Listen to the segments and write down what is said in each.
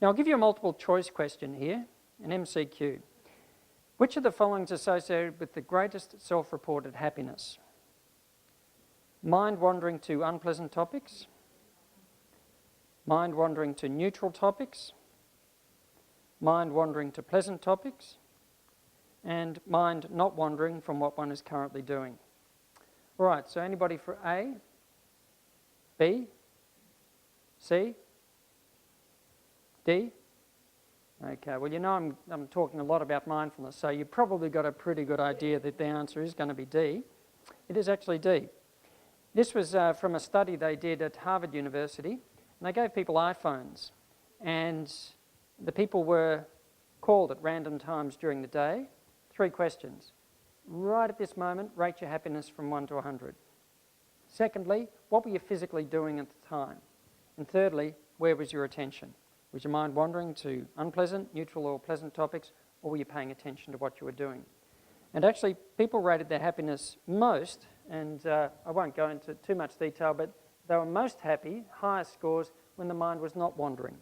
Now I'll give you a multiple choice question here, an MCQ. Which of the following is associated with the greatest self-reported happiness? Mind wandering to unpleasant topics, mind wandering to neutral topics, mind wandering to pleasant topics, and mind not wandering from what one is currently doing. All right, so anybody for A, B, C, D? Okay, well, you know I'm talking a lot about mindfulness, so you've probably got a pretty good idea that the answer is going to be D. It is actually D. This was from a study they did at Harvard University, and they gave people iPhones, and the people were called at random times during the day. 3 questions. Right at this moment, rate your happiness from 1 to 100. Secondly, what were you physically doing at the time? And thirdly, where was your attention? Was your mind wandering to unpleasant, neutral or pleasant topics, or were you paying attention to what you were doing? And actually, people rated their happiness most, and I won't go into too much detail, but they were most happy, highest scores, when the mind was not wandering.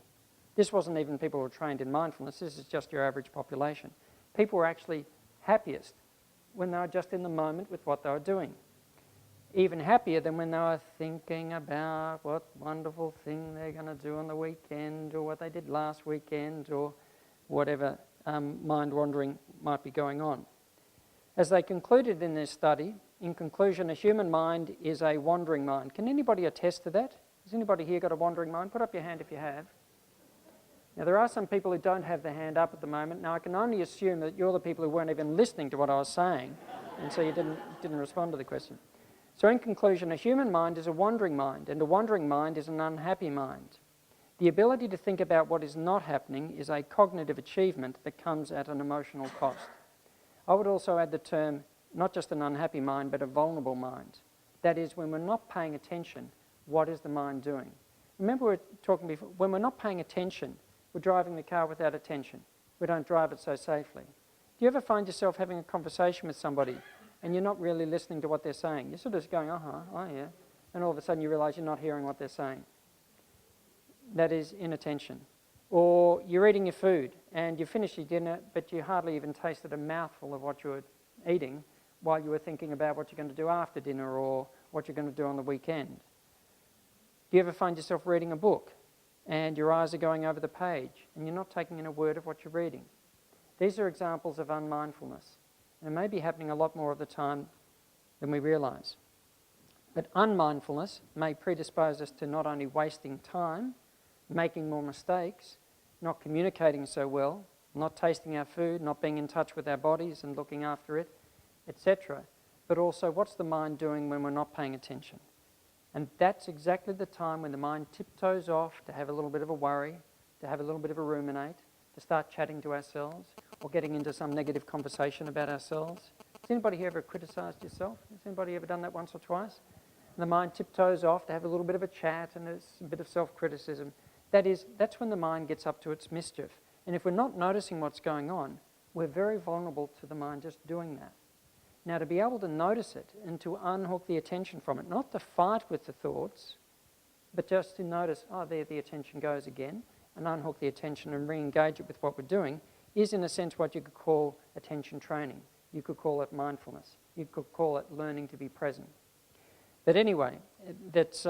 This wasn't even people who were trained in mindfulness, this is just your average population. People were actually happiest when they were just in the moment with what they were doing. Even happier than when they were thinking about what wonderful thing they're going to do on the weekend, or what they did last weekend, or whatever mind wandering might be going on. As they concluded in this study, in conclusion, a human mind is a wandering mind. Can anybody attest to that? Has anybody here got a wandering mind? Put up your hand if you have. Now, there are some people who don't have their hand up at the moment. Now, I can only assume that you're the people who weren't even listening to what I was saying, and so you didn't respond to the question. So in conclusion, a human mind is a wandering mind, and a wandering mind is an unhappy mind. The ability to think about what is not happening is a cognitive achievement that comes at an emotional cost. I would also add the term, not just an unhappy mind, but a vulnerable mind. That is, when we're not paying attention, what is the mind doing? Remember we were talking before, when we're not paying attention, we're driving the car without attention. We don't drive it so safely. Do you ever find yourself having a conversation with somebody and you're not really listening to what they're saying? You're sort of just going, oh yeah, and all of a sudden you realise you're not hearing what they're saying. That is inattention. Or you're eating your food and you finish your dinner, but you hardly even tasted a mouthful of what you were eating while you were thinking about what you're going to do after dinner or what you're going to do on the weekend. Do you ever find yourself reading a book and your eyes are going over the page and you're not taking in a word of what you're reading? These are examples of unmindfulness. And it may be happening a lot more of the time than we realise. But unmindfulness may predispose us to not only wasting time, making more mistakes, not communicating so well, not tasting our food, not being in touch with our bodies and looking after it, etc. But also, what's the mind doing when we're not paying attention? And that's exactly the time when the mind tiptoes off to have a little bit of a worry, to have a little bit of a ruminate, to start chatting to ourselves, or getting into some negative conversation about ourselves. Has anybody here ever criticised yourself? Has anybody ever done that once or twice? And the mind tiptoes off to have a little bit of a chat and a bit of self-criticism. That's when the mind gets up to its mischief. And if we're not noticing what's going on, we're very vulnerable to the mind just doing that. Now, to be able to notice it and to unhook the attention from it, not to fight with the thoughts, but just to notice, oh, there the attention goes again, and unhook the attention and re-engage it with what we're doing, is in a sense what you could call attention training. You could call it mindfulness. You could call it learning to be present. But anyway, that's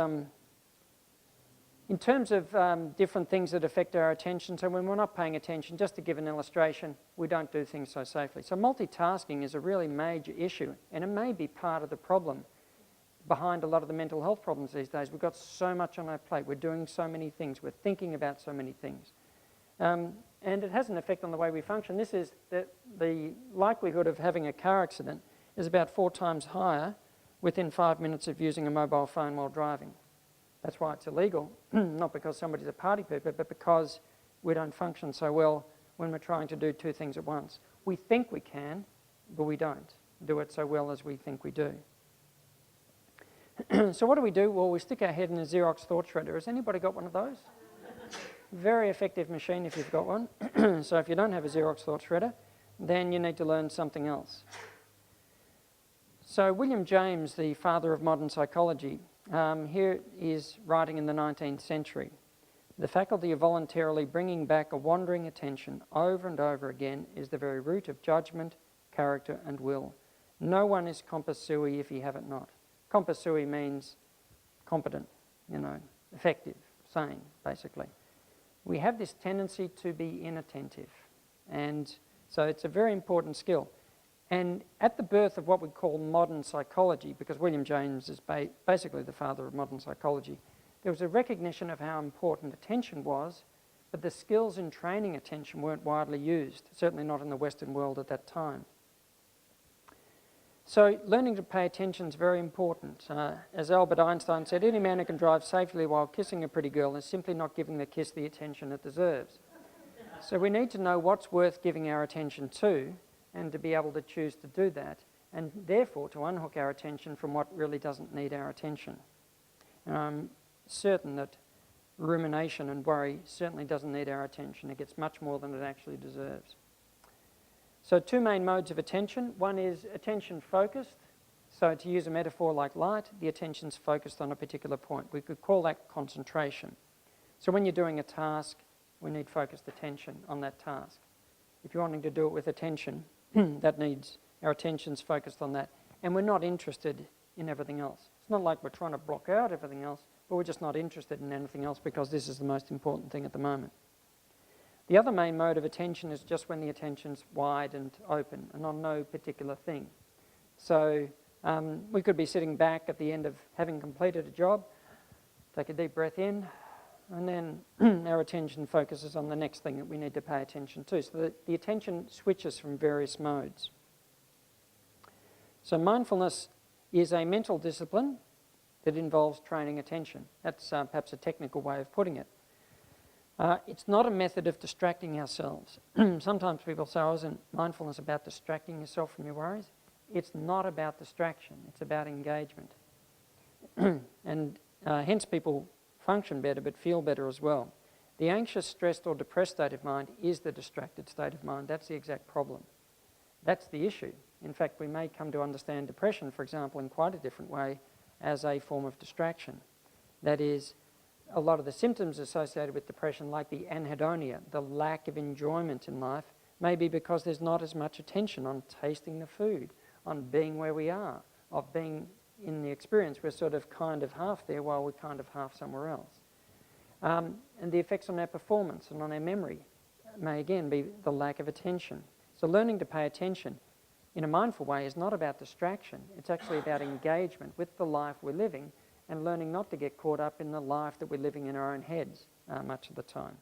in terms of different things that affect our attention. So when we're not paying attention, just to give an illustration, we don't do things so safely. So multitasking is a really major issue, and it may be part of the problem behind a lot of the mental health problems these days. We've got so much on our plate. We're doing so many things. We're thinking about so many things. And it has an effect on the way we function. This is that the likelihood of having a car accident is about 4 times higher within 5 minutes of using a mobile phone while driving. That's why it's illegal, not because somebody's a party pooper, but because we don't function so well when we're trying to do 2 things at once. We think we can, but we don't do it so well as we think we do. So what do? Well, we stick our head in a Xerox thought shredder. Has anybody got one of those? Very effective machine if you've got one. So if you don't have a Xerox thought shredder, then you need to learn something else. So William James, the father of modern psychology, here is writing in the 19th century. The faculty of voluntarily bringing back a wandering attention over and over again is the very root of judgment, character and will. No one is compos sui if he have it not. Compos sui means competent, effective, sane, basically. We have this tendency to be inattentive, and so it's a very important skill. And at the birth of what we call modern psychology, because William James is basically the father of modern psychology, there was a recognition of how important attention was, but the skills in training attention weren't widely used, certainly not in the Western world at that time. So learning to pay attention is very important. As Albert Einstein said, any man who can drive safely while kissing a pretty girl is simply not giving the kiss the attention it deserves. So we need to know what's worth giving our attention to, and to be able to choose to do that, and therefore to unhook our attention from what really doesn't need our attention. And I'm certain that rumination and worry certainly doesn't need our attention. It gets much more than it actually deserves. So two main modes of attention. One is attention focused. So to use a metaphor like light, the attention's focused on a particular point. We could call that concentration. So when you're doing a task, we need focused attention on that task. If you're wanting to do it with attention, that needs our attention's focused on that. And we're not interested in everything else. It's not like we're trying to block out everything else, but we're just not interested in anything else because this is the most important thing at the moment. The other main mode of attention is just when the attention's wide and open and on no particular thing. So we could be sitting back at the end of having completed a job, take a deep breath in, and then our attention focuses on the next thing that we need to pay attention to. So that the attention switches from various modes. So mindfulness is a mental discipline that involves training attention. That's perhaps a technical way of putting it. It's not a method of distracting ourselves. Sometimes people say, isn't mindfulness about distracting yourself from your worries? It's not about distraction. It's about engagement. And hence people function better but feel better as well. The anxious, stressed or depressed state of mind is the distracted state of mind. That's the exact problem. That's the issue. In fact, we may come to understand depression, for example, in quite a different way as a form of distraction. That is, a lot of the symptoms associated with depression, like the anhedonia, the lack of enjoyment in life, may be because there's not as much attention on tasting the food, on being where we are, of being in the experience. We're sort of kind of half there while we're kind of half somewhere else. And the effects on our performance and on our memory may again be the lack of attention. So learning to pay attention in a mindful way is not about distraction. It's actually about engagement with the life we're living and learning not to get caught up in the life that we're living in our own heads much of the time.